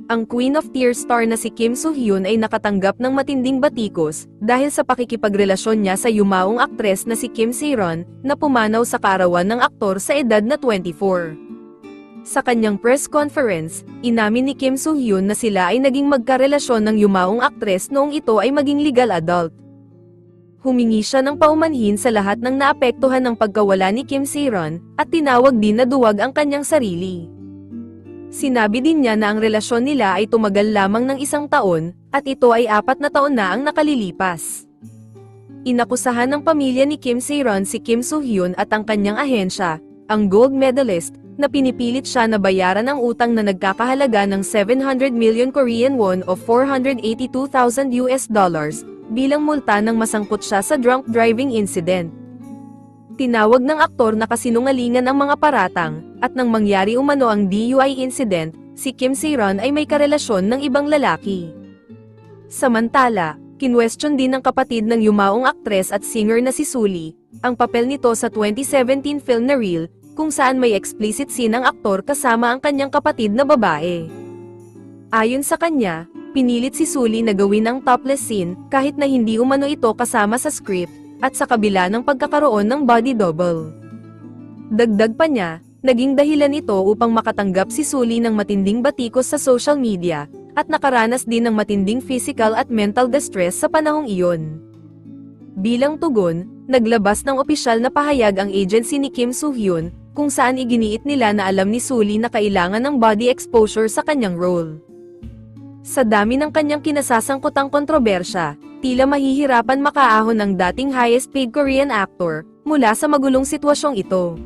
Ang Queen of Tears star na si Kim Soo-hyun ay nakatanggap ng matinding batikos dahil sa pakikipagrelasyon niya sa yumaong aktres na si Kim Se-ron na pumanaw sa kaarawan ng aktor sa edad na 24. Sa kanyang press conference, inamin ni Kim Soo-hyun na sila ay naging magkarelasyon ng yumaong aktres noong ito ay maging legal adult. Humingi siya ng paumanhin sa lahat ng naapektuhan ng pagkawala ni Kim Se-ron at tinawag din na duwag ang kanyang sarili. Sinabi din niya na ang relasyon nila ay tumagal lamang ng 1 taon, at ito ay 4 na taon na ang nakalilipas. Inakusahan ng pamilya ni Kim Se-ron si Kim Soo-hyun at ang kanyang ahensya, ang gold medalist, na pinipilit siya na bayaran ang utang na nagkakahalaga ng 700 million Korean won o $482,000 bilang multa nang masangkot siya sa drunk driving incident. Tinawag ng aktor na kasinungalingan ang mga paratang, at nang mangyari umano ang DUI incident, si Kim Se-ron ay may karelasyon ng ibang lalaki. Samantala, kinwestiyon din ng kapatid ng yumaong aktres at singer na si Sulli, ang papel nito sa 2017 film na Real, kung saan may explicit scene ang aktor kasama ang kanyang kapatid na babae. Ayon sa kanya, pinilit si Sulli na gawin ang topless scene kahit na hindi umano ito kasama sa script, at sa kabila ng pagkakaroon ng body double. Dagdag pa niya, naging dahilan ito upang makatanggap si Sulli ng matinding batikos sa social media, at nakaranas din ng matinding physical at mental distress sa panahong iyon. Bilang tugon, naglabas ng opisyal na pahayag ang agency ni Kim Soo-hyun, kung saan iginiit nila na alam ni Sulli na kailangan ng body exposure sa kanyang role. Sa dami ng kanyang kinasasangkutang kontrobersya, tila mahihirapan makaahon ang dating highest paid Korean actor, mula sa magulong sitwasyong ito.